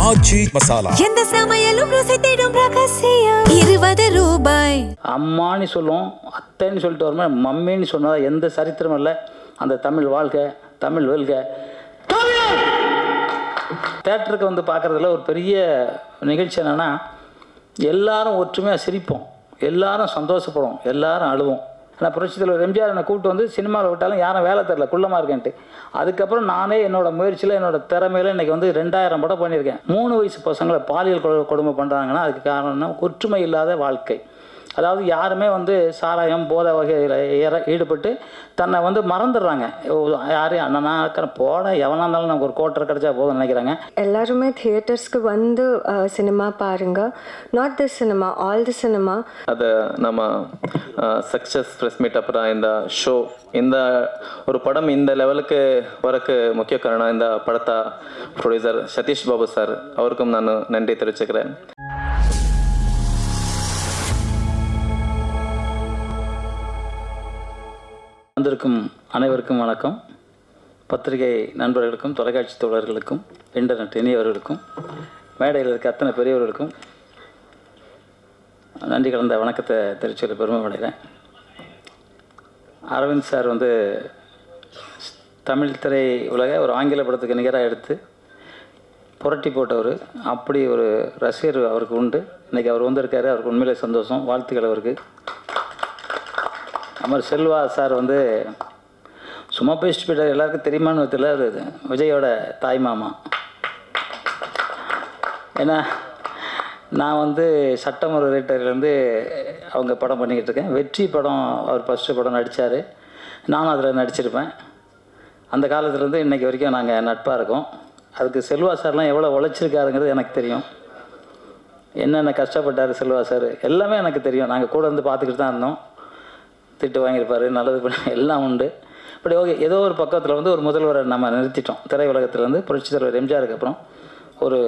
ஆச்சி மசாலா. எந்த சமையலும் ருசி தேடும் ரகசியம் 20 ரூபாய். அம்மான்னு சொல்லுவோம், அத்தைன்னு சொல்லிட்டு வருமா, மம்மின்னு சொன்னதா எந்த சரித்திரமும் இல்லை. அந்த தமிழ் வாழ்க, தமிழ் வெல்க. தேட்டருக்கு வந்து பார்க்குறதுல ஒரு பெரிய நிகழ்ச்சி என்னென்னா, எல்லாரும் ஒற்றுமையாக சிரிப்போம், எல்லாரும் சந்தோஷப்படுவோம், எல்லாரும் அழுவோம். ஆனால் புரட்சித்தலைவர் எம்ஜிஆர் என்னை கூப்பிட்டு வந்து சினிமாவில் விட்டாலும் யாரும் வேலை தரல, குள்ளமாக இருக்கேன்ட்டு. அதுக்கப்புறம் நானே என்னோடய முயற்சியில் என்னோட திறமையில் இன்றைக்கி வந்து 2000 படம் பண்ணியிருக்கேன். 3 வயசு பசங்களை பாலியல் கொடுமை பண்ணுறாங்கன்னா அதுக்கு காரணம் என்ன? ஒற்றுமை இல்லாத வாழ்க்கை. அதாவது யாருமே வந்து சாராயம் போதை வகையில் ஈடுபட்டு தன்னை வந்து மறந்துடுறாங்க. யாரையும் அண்ணனா இருக்கிற போட எவனாக இருந்தாலும் நமக்கு ஒரு கோட்டர் கிடச்சா போதும்னு நினைக்கிறாங்க. எல்லாருமே தியேட்டர்ஸ்க்கு வந்து சினிமா பாருங்க. Not the cinema, all the cinema. அது நம்ம சக்ஸஸ் ப்ரெஸ் மீட் அப்புறம் இந்த ஷோ, இந்த ஒரு படம் இந்த லெவலுக்கு வரக்கு முக்கிய காரணம் இந்த படத்தை ப்ரொடியூசர் சதீஷ் பாபு சார், அவருக்கும் நான் நன்றி தெரிவிச்சுக்கிறேன். வந்திருக்கும் அனைவருக்கும் வணக்கம். பத்திரிகை நண்பர்களுக்கும், தொலைக்காட்சி தோழர்களுக்கும், இன்டர்நெட் இனியவர்களுக்கும், மேடையில் இருக்க அத்தனை பெரியவர்களுக்கும் நன்றி கலந்த வணக்கத்தை தெரிவிச்சுள்ள பெருமைப்படுகிறேன். அரவிந்த் சார் வந்து தமிழ் திரை உலக ஒரு ஆங்கில படத்துக்கு நிகராக எடுத்து புரட்டி போட்டவர். அப்படி ஒரு ரசிகர் அவருக்கு உண்டு. இன்றைக்கி அவர் வந்திருக்காரு, அவருக்கு உண்மையிலே சந்தோஷம். வாழ்த்துக்கள் அவருக்கு. அமர் செல்வா சார் வந்து சும்மா பேசிட்டு போயிட்டார். எல்லாருக்கும் தெரியுமான்னு தெரியல, விஜயோட தாய் மாமா. ஏன்னா நான் வந்து சட்டம் ஒரு ரைட்டர்லேருந்து அவங்க படம் பண்ணிக்கிட்டு இருக்கேன். வெற்றி படம் அவர் ஃபஸ்ட்டு படம் நடித்தார், நானும் அதில் நடிச்சிருப்பேன். அந்த காலத்துலேருந்து இன்றைக்கி வரைக்கும் நாங்கள் நட்பாக இருக்கோம். அதுக்கு செல்வா சார்லாம் எவ்வளோ உழைச்சிருக்காருங்கிறது எனக்கு தெரியும். என்னென்ன கஷ்டப்பட்டார் செல்வா சார் எல்லாமே எனக்கு தெரியும். நாங்கள் கூட இருந்து பார்த்துக்கிட்டு தான் இருந்தோம். திட்டு வாங்கியிருப்பார், நல்லது பண்ண எல்லாம் உண்டு. பட் ஓகே, ஏதோ ஒரு பக்கத்தில் வந்து ஒரு முதல்வரை நம்ம நிறுத்திட்டோம். திரையுலகத்துலேருந்து புரட்சித் தலைவர் எம்ஜிஆருக்கு அப்புறம் ஒரு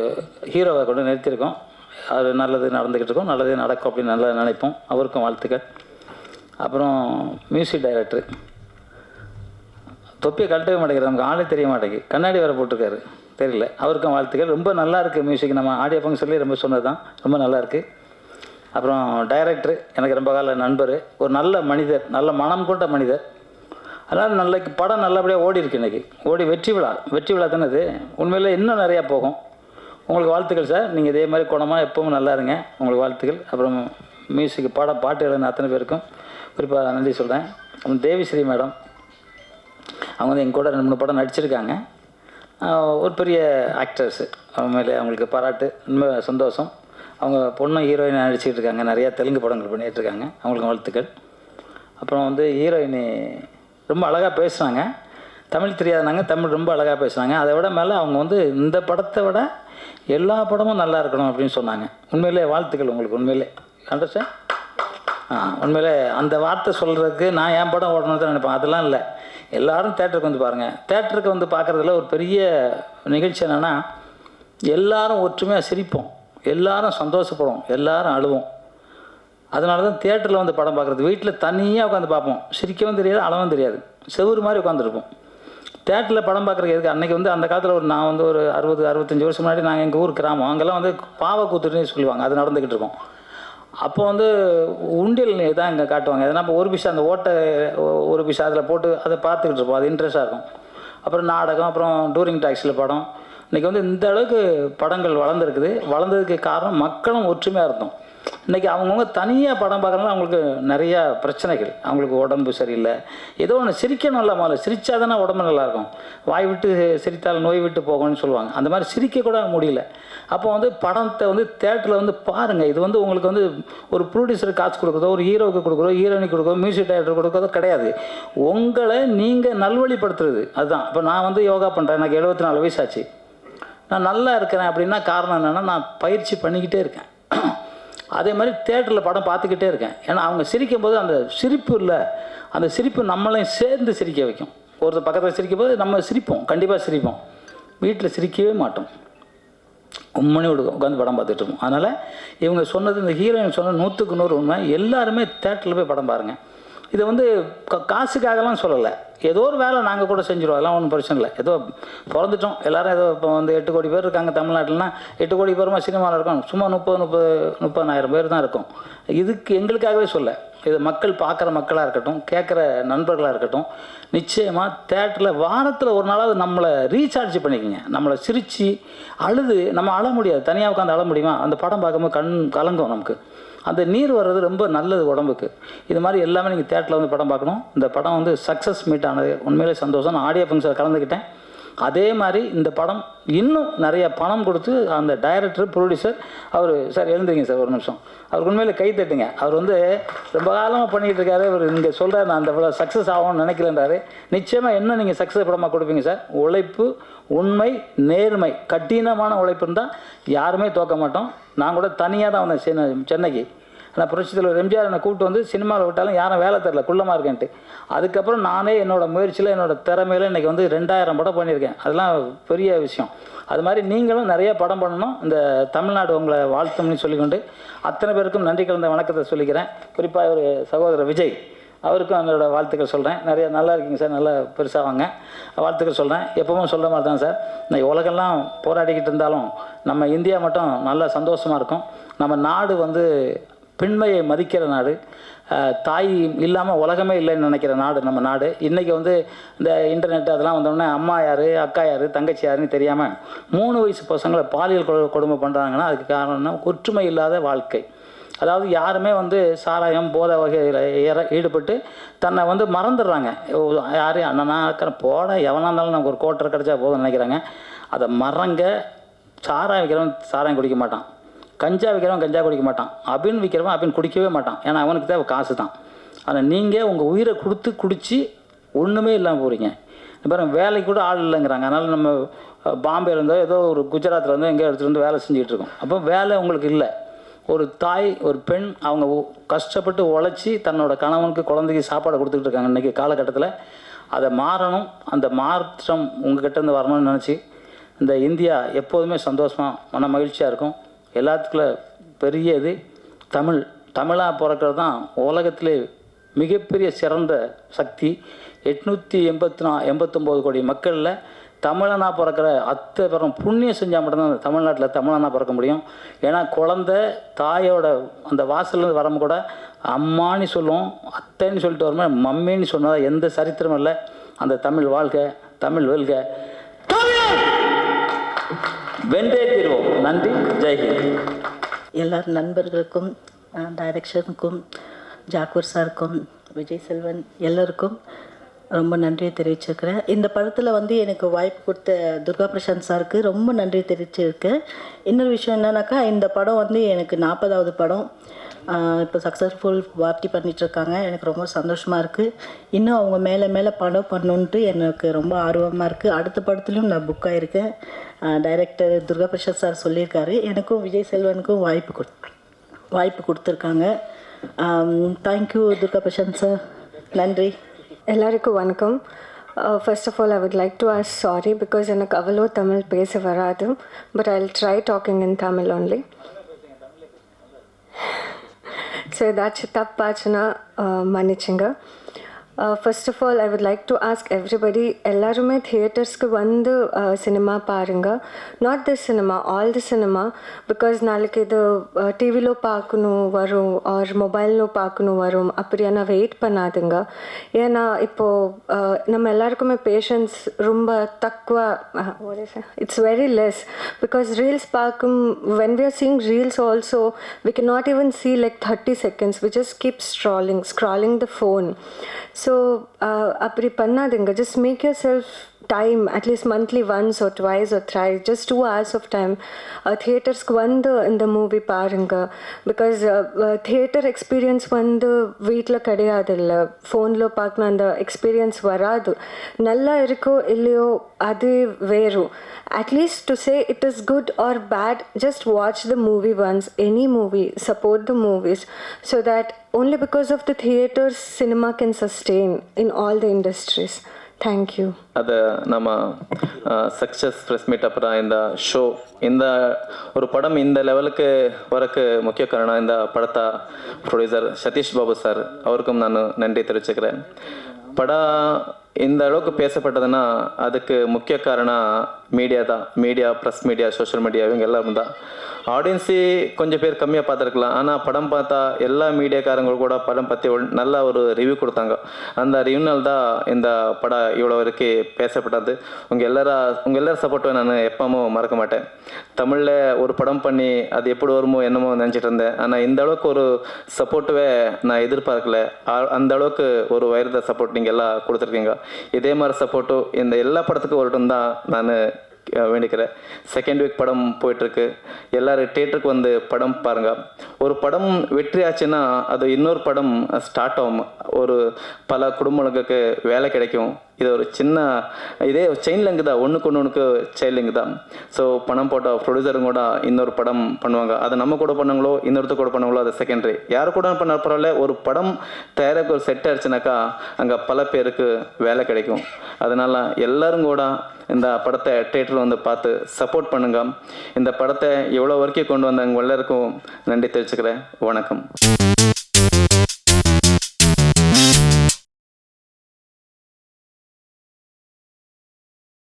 ஹீரோவை கொண்டு நிறுத்தியிருக்கோம். அது நல்லது நடந்துக்கிட்டு இருக்கோம், நல்லது நடக்கும் அப்படின்னு நல்லா நினைப்போம். அவருக்கும் வாழ்த்துக்கள். அப்புறம் மியூசிக் டைரக்டர் தொப்பியை கழட்டவே மாட்டேங்கிறது, நமக்கு ஆளே தெரிய மாட்டேங்குது. கண்ணாடி வேறு போட்டிருக்காரு, தெரியல. அவருக்கும் வாழ்த்துக்கள். ரொம்ப நல்லா இருக்குது மியூசிக். நம்ம ஆடியோ ஃபங்க்ஷன்லேயே ரொம்ப சொன்னது தான், ரொம்ப நல்லாயிருக்கு. அப்புறம் டைரக்டர் எனக்கு ரொம்ப கால நண்பர், ஒரு நல்ல மனிதர், நல்ல மனம் கொண்ட மனிதர். அதனால் நாளைக்கு படம் நல்லபடியாக ஓடி இருக்கு. இன்றைக்கி ஓடி வெற்றி விழா தானே இது. உண்மையில் இன்னும் நிறையா போகும். உங்களுக்கு வாழ்த்துக்கள் சார். நீங்கள் இதே மாதிரி குணமாக எப்பவும் நல்லா இருங்க. உங்களுக்கு வாழ்த்துக்கள். அப்புறம் மியூசிக் பாட்டு எழுதுன அத்தனை பேருக்கும் குறிப்பாக நன்றி சொல்கிறேன். அப்புறம் தேவிஸ்ரீ மேடம், அவங்க வந்து எங்கள் கூட 2-3 படம் நடிச்சிருக்காங்க. ஒரு பெரிய ஆக்டர்ஸு. அவங்க மேலே அவங்களுக்கு பாராட்டு, உண்மை சந்தோஷம். அவங்க பொண்ணு ஹீரோயினாக நடிச்சிட்டு இருக்காங்க, நிறையா தெலுங்கு படங்கள் பண்ணிகிட்ருக்காங்க. அவங்களுக்கு வாழ்த்துக்கள். அப்புறம் வந்து ஹீரோயினி ரொம்ப அழகாக பேசுகிறாங்க. தமிழ் தெரியாதனாங்க, தமிழ் ரொம்ப அழகாக பேசுகிறாங்க. அதை விட மேலே அவங்க வந்து இந்த படத்தை விட எல்லா படமும் நல்லா இருக்கணும் அப்படின்னு சொன்னாங்க. உண்மையிலே வாழ்த்துக்கள் உங்களுக்கு. உண்மையிலே அண்டர்ஸ்டாண்ட். உண்மையிலே அந்த வார்த்தை சொல்கிறதுக்கு நான் என் படம் ஓடணும்னு தான் நினைப்பேன். அதெல்லாம் இல்லை. எல்லோரும் தேட்டருக்கு வந்து பாருங்கள். தேட்டருக்கு வந்து பார்க்குறதுல ஒரு பெரிய நிகழ்ச்சி என்னென்னா, எல்லாரும் ஒற்றுமையாக சிரிப்போம், எல்லாரும் சந்தோஷப்படுவோம், எல்லாரும் அழுவோம். அதனால தான் தியேட்டரில் வந்து படம் பார்க்குறது. வீட்டில் தனியாக உட்காந்து பார்ப்போம், சிரிக்கவும் தெரியாது, அழவும் தெரியாது, செவுறு மாதிரி உட்காந்துருப்போம். தேட்டரில் படம் பார்க்குறது எதுக்கு? அன்றைக்கி வந்து அந்த காலத்தில் நான் வந்து ஒரு 60-65 வருஷம் முன்னாடி நாங்கள் எங்கள் ஊர் கிராமம், அங்கெல்லாம் வந்து பாவக்கூத்துன்னு சொல்லுவாங்க, அது நடந்துக்கிட்டு இருக்கோம். அப்போ வந்து உண்டியல் தான் இங்கே காட்டுவாங்க. எதனா இப்போ ஒரு பிசா அந்த ஓட்டை ஒரு பிசா அதில் போட்டு அதை பார்த்துக்கிட்டு இருப்போம். அது இன்ட்ரெஸ்ட்டாக இருக்கும். அப்புறம் நாடகம், அப்புறம் டூரிங் டாக்ஸியில் படம். இன்றைக்கி வந்து இந்த அளவுக்கு படங்கள் வளர்ந்துருக்குது. வளர்ந்ததுக்கு காரணம் மக்களும் ஒற்றுமையாக இருந்தோம். இன்றைக்கி அவங்கவுங்க தனியாக படம் பார்க்குறதுனால அவங்களுக்கு நிறையா பிரச்சனைகள். அவங்களுக்கு உடம்பு சரியில்லை, ஏதோ ஒன்று சிரிக்கணும். இல்லை முதல்ல சிரித்தா தானே உடம்பு நல்லாயிருக்கும். வாய் விட்டு சிரித்தால் நோய் விட்டு போகணும்னு சொல்லுவாங்க. அந்த மாதிரி சிரிக்க கூட முடியல. அப்போ வந்து படத்தை வந்து தேட்டரில் வந்து பாருங்கள். இது வந்து உங்களுக்கு வந்து ஒரு ப்ரொடியூசருக்கு காசு கொடுக்குறதோ, ஒரு ஹீரோவுக்கு கொடுக்குறதோ, ஹீரோயினுக்கு கொடுக்குறதோ, மியூசிக் டைரக்டர் கொடுக்குறதோ கிடையாது. உங்களை நீங்கள் நல்வழிப்படுத்துறது அதுதான். இப்போ நான் வந்து யோகா பண்ணுறேன், எனக்கு 74 வயசாச்சு. நான் நல்லா இருக்கிறேன் அப்படின்னா காரணம் என்னென்னா, நான் பயிற்சி பண்ணிக்கிட்டே இருக்கேன். அதே மாதிரி தேட்டரில் படம் பார்த்துக்கிட்டே இருக்கேன். ஏன்னா அவங்க சிரிக்கும் போது அந்த சிரிப்பு இல்லை, அந்த சிரிப்பு நம்மளையும் சேர்ந்து சிரிக்க வைக்கும். ஒருத்தர் பக்கத்தில் சிரிக்கும் போது நம்ம சிரிப்போம், கண்டிப்பாக சிரிப்போம். வீட்டில் சிரிக்கவே மாட்டோம், உண்மனே உட்காந்து படம் பார்த்துட்டு இருக்கோம். அதனால் இவங்க சொன்னது, இந்த ஹீரோயின் சொன்னது 100க்கு 100 உண்மை. எல்லாருமே தேட்டரில் போய் படம் பாருங்கள். இதை வந்து காசுக்காகலாம் சொல்லலை, ஏதோ ஒரு வேலை நாங்கள் கூட செஞ்சுருவோம், அதெல்லாம் ஒன்றும் பிரச்சனை இல்லை. ஏதோ பிறந்துட்டோம் எல்லோரும், ஏதோ இப்போ வந்து 8 கோடி பேர் இருக்காங்க தமிழ்நாட்டில்னா 8 கோடி பேருமா சினிமாவில் இருக்கோம், சும்மா 30,000 பேர் தான் இருக்கும். இதுக்கு எங்களுக்காகவே சொல்ல, இது மக்கள் பார்க்குற மக்களாக இருக்கட்டும், கேட்குற நண்பர்களாக இருக்கட்டும், நிச்சயமாக தேட்டரில் வாரத்தில் ஒரு நாளாவது நம்மளை ரீசார்ஜ் பண்ணிக்கோங்க. நம்மளை சிரித்து அழுது, நம்ம அழ முடியாது, தனியாக உட்காந்து அழ முடியுமா? அந்த படம் பார்க்கும்போது கண் கலங்கும் நமக்கு, அந்த நீர் வர்றது ரொம்ப நல்லது உடம்புக்கு. இது மாதிரி எல்லாமே நீங்கள் தேட்டரில் வந்து படம் பார்க்கணும். இந்த படம் வந்து சக்ஸஸ் மீட் ஆனது உண்மையிலே சந்தோஷம். நான் ஆடியோ ஃபங்க்ஷனில் கலந்துக்கிட்டேன். அதே மாதிரி இந்த படம் இன்னும் நிறைய பணம் கொடுத்து அந்த டைரக்டர் ப்ரொடியூசர் அவர் சார் எழுந்துங்க சார் ஒரு நிமிஷம், அவருக்கு உண்மையில் கை தட்டுங்க. அவர் வந்து ரொம்ப காலமாக பண்ணிகிட்டு இருக்காரு. அவர் இங்கே சொல்கிறார் நான் அந்த படம் சக்ஸஸ் ஆகும்னு நினைக்கலன்றாரு. நிச்சயமாக என்ன நீங்கள் சக்ஸஸ் படமாக கொடுப்பீங்க சார். உழைப்பு, உண்மை, நேர்மை, கடினமான உழைப்பு இருந்தால் யாருமே தோக்க மாட்டோம். நான் கூட தனியாக தான் வந்தேன் சென்னைக்கு. ஆனால் புரட்சித்தலைவர் எம்ஜிஆர் என்னை கூப்பிட்டு வந்து சினிமாவில் விட்டாலும் யாரும் வேலை தரல, குள்ளமாக இருக்கேன்ட்டு. அதுக்கப்புறம் நானே என்னோடய முயற்சியில் என்னோடய திறமையில் இன்றைக்கி வந்து 2000 படம் பண்ணியிருக்கேன். அதெல்லாம் பெரிய விஷயம். அது மாதிரி நீங்களும் நிறைய படம் பண்ணணும். இந்த தமிழ்நாடு உங்களை வாழ்த்தும்னு சொல்லிக்கொண்டு அத்தனை பேருக்கும் நன்றி கலந்த வணக்கத்தை சொல்லிக்கிறேன். குறிப்பாக ஒரு சகோதரர் விஜய், அவருக்கும் என்னோடய வாழ்த்துக்கள் சொல்கிறேன். நிறைய நல்லா இருக்கீங்க சார், நல்லா பெருசாக வாங்க, வாழ்த்துக்கள் சொல்கிறேன். எப்பவும் சொல்கிற மாதிரி தான் சார், இன்னைக்கு உலகெல்லாம் போராடிக்கிட்டு இருந்தாலும் நம்ம இந்தியா மட்டும் நல்லா சந்தோஷமாக இருக்கும். நம்ம நாடு வந்து பெண்மையை மதிக்கிற நாடு, தாய் இல்லாமல் உலகமே இல்லைன்னு நினைக்கிற நாடு நம்ம நாடு. இன்றைக்கி வந்து இந்த இன்டர்நெட் அதெல்லாம் வந்தோடனே அம்மா யார், அக்கா யார், தங்கச்சி யாருன்னு தெரியாமல் 3 வயசு பசங்களை பாலியல் கொடுமை பண்ணுறாங்கன்னா அதுக்கு காரணம் ஒற்றுமை இல்லாத வாழ்க்கை. அதாவது யாருமே வந்து சாராயம் போதை வகையில் ஈடுபட்டு தன்னை வந்து மறந்துடுறாங்க. யாரையும் அண்ணனா இருக்கிற போட எவனாக இருந்தாலும் நமக்கு ஒரு கோட்டரை கிடச்சா போதும்னு நினைக்கிறாங்க. அதை மறங்க. சாராயம் வைக்கிறவன் சாராயம் குடிக்க மாட்டான், கஞ்சா விற்கிறவன் கஞ்சா குடிக்க மாட்டான், அபின் விற்கிறவன் அபின் குடிக்கவே மாட்டான். ஏன்னா அவனுக்கு தேவை காசு தான். ஆனால் நீங்கள் உங்கள் உயிரை கொடுத்து குடித்து ஒன்றுமே இல்லாமல் போகிறீங்க. பாருங்கள், வேலைக்கு கூட ஆள் இல்லைங்கிறாங்க. அதனால் நம்ம பாம்பேல இருந்தோ ஏதோ ஒரு குஜராத்தில் இருந்தோ எங்கேயோ எடுத்துகிட்டு வந்து வேலை செஞ்சுக்கிட்டு இருக்கோம். அப்போ வேலை உங்களுக்கு இல்லை. ஒரு தாய், ஒரு பெண், அவங்க கஷ்டப்பட்டு உழைச்சி தன்னோட கணவனுக்கு குழந்தைக்கு சாப்பாடு கொடுத்துக்கிட்டு இருக்காங்க இன்றைக்கி காலகட்டத்தில். அதை மாறணும். அந்த மாற்றம் உங்கள்கிட்டருந்து வரணும்னு நினச்சி இந்த இந்தியா எப்போதுமே சந்தோஷமாக மன மகிழ்ச்சியாக இருக்கும். எல்லாத்துக்குள்ள பெரிய இது தமிழாக பிறக்கிறது தான் உலகத்திலே மிகப்பெரிய சிறந்த சக்தி. 889 கோடி மக்களில் தமிழனாக பிறக்கிற அத்தை பேரும் புண்ணியம் செஞ்சால் மட்டும்தான் அந்த தமிழ்நாட்டில் தமிழனாக பிறக்க முடியும். ஏன்னா குழந்தை தாயோட அந்த வாசல்லேருந்து வரம்பு கூட அம்மானு சொல்லுவோம், அத்தைன்னு சொல்லிட்டு வரும்போது மம்மின்னு சொன்னதா எந்த சரித்திரமும் இல்லை. அந்த தமிழ் வாழ்க, தமிழ் வெல்க, வென்றே தீர்வோம். நன்றி, ஜெய்ஹிந்த். எல்லார் நண்பர்களுக்கும், டைரக்ஷனுக்கும், ஜாக்கூர் சாருக்கும், விஜய் செல்வன் எல்லாருக்கும் ரொம்ப நன்றியை தெரிவிச்சிருக்கிறேன். இந்த படத்தில் வந்து எனக்கு வாய்ப்பு கொடுத்த துர்கா பிரசாந்த் சாருக்கு ரொம்ப நன்றி தெரிவிச்சிருக்கேன். இன்னொரு விஷயம் என்னன்னாக்கா, இந்த படம் வந்து எனக்கு 40வது படம். இப்போ சக்ஸஸ்ஃபுல் பார்ட்டி பண்ணிகிட்ருக்காங்க. எனக்கு ரொம்ப சந்தோஷமாக இருக்குது. இன்னும் அவங்க மேலே படம் பண்ணணுன்ட்டு எனக்கு ரொம்ப ஆர்வமாக இருக்குது. அடுத்த படத்துலையும் நான் புக் ஆகிருக்கேன். டைரக்டர் துர்கா பிரசாத் சார் சொல்லியிருக்காரு. எனக்கும் விஜய் செல்வனுக்கும் வாய்ப்பு கொடுத்துருக்காங்க. Thank you Durga Prashant sir. நன்றி. எல்லாருக்கும் வணக்கம். First of all I would like to ask sorry because எனக்கு அவ்வளோ தமிழ் பேச வராது. But I will try talking in Tamil only. So ஏதாச்சும் தப்பாச்சுன்னா மன்னிச்சுங்க. First of all I would like to ask everybody, எல்லாருமே தியேட்டர்ஸ்க்கு வந்து சினிமா பாருங்கள். Not the cinema, all the cinema. Because நாளைக்கு இது டிவிలో பார்க்கணும் வரும் ஆர் மொபைலில் பார்க்கணும் வரும் அப்படியான வெயிட் பண்ணாதுங்க. ஏன்னா இப்போது நம்ம எல்லாருக்குமே பேஷன்ஸ் ரொம்ப தக்குவ, it's very less. Because reels பார்க்கும், when we are seeing reels also we cannot even see like 30 seconds. We just keep scrolling the phone. So அப்படி பண்ணாதுங்க. Just make yourself time, at least monthly once or twice or thrice, just 2 hours of time தியேட்டர்ஸ்க்கு வந்து இந்த movie பாருங்கள். Because theatre experience வந்து வீட்டில் கிடையாது, இல்லை ஃபோனில் பார்க்கணும், அந்த எக்ஸ்பீரியன்ஸ் வராது. நல்லா இருக்கோ இல்லையோ அது வேறு. At least to say it is good or bad, just watch the movie once, any movie, support the movies, so that only because of the theaters cinema can sustain in all the industries. Thank you. அது நம்ம success press meet அப்புறம் இந்த show இந்த ஒரு படம் இந்த லெவலுக்கு வரக்கு முக்கிய காரணம் இந்த படத்தை ப்ரொடியூசர் சதீஷ் பாபு சார் அவருக்கும் நான் நன்றி தெரிவிச்சுக்கிறேன். படம் இந்த அளவுக்கு பேசப்பட்டதுன்னா அதுக்கு முக்கிய காரணம் மீடியா தான். Media, press media, social media இவங்க எல்லாரும் தான். ஆடியன்ஸு கொஞ்சம் பேர் கம்மியாக பார்த்துருக்கலாம். ஆனால் படம் பார்த்தா எல்லா மீடியாக்காரங்க கூட படம் பற்றி நல்ல ஒரு ரிவ்யூ கொடுத்தாங்க. அந்த ரிவ்யூனால் தான் இந்த படம் இவ்வளோ வரைக்கும் பேசப்பட்டது. உங்கள் எல்லாரும் சப்போர்ட்டை நான் எப்பவும் மறக்க மாட்டேன். தமிழில் ஒரு படம் பண்ணி அது எப்படி வருமோ என்னமோ நினச்சிட்டு இருந்தேன். ஆனால் இந்த அளவுக்கு ஒரு சப்போர்ட்டுவே நான் எதிர்பார்க்கல. அந்த அளவுக்கு ஒரு வைரத சப்போர்ட் நீங்கள் எல்லாம் கொடுத்துருக்கீங்க. இதே மாதிரி சப்போர்ட்டும் இந்த எல்லா படத்துக்கும் வரட்டும் தான் நான் வேண்டிக்கிறேன். செகண்ட் வீக் படம் போயிட்டுருக்கு. எல்லோரும் தியேட்டருக்கு வந்து படம் பாருங்கள். ஒரு படம் வெற்றி ஆச்சுன்னா அது இன்னொரு படம் ஸ்டார்ட் ஆகும். ஒரு பல குடும்பங்களுக்கு வேலை கிடைக்கும். இது ஒரு சின்ன இதே செயின் லிங்க் தான், ஒன்றுக்கு செயின் லிங்க் தான். ஸோ பணம் போட்ட ப்ரொடியூசரும் கூட இன்னொரு படம் பண்ணுவாங்க. அதை நம்ம கூட பண்ணாங்களோ இன்னொருத்தர் கூட பண்ணாங்களோ அது செகண்டரி. யார் கூட பண்ண பரவாயில்ல, ஒரு படம் தயாரிக்க ஒரு செட் ஆயிடுச்சுனாக்கா அங்கே பல பேருக்கு வேலை கிடைக்கும். அதனால் எல்லோரும் கூட இந்த படத்தை தியேட்டரில் வந்து பார்த்து சப்போர்ட் பண்ணுங்க. இந்த படத்தை எவ்வளோ வரைக்கும் கொண்டு வந்தாங்க எல்லாருக்கும் நன்றி தெரிவிச்சுக்கிறேன். வணக்கம்.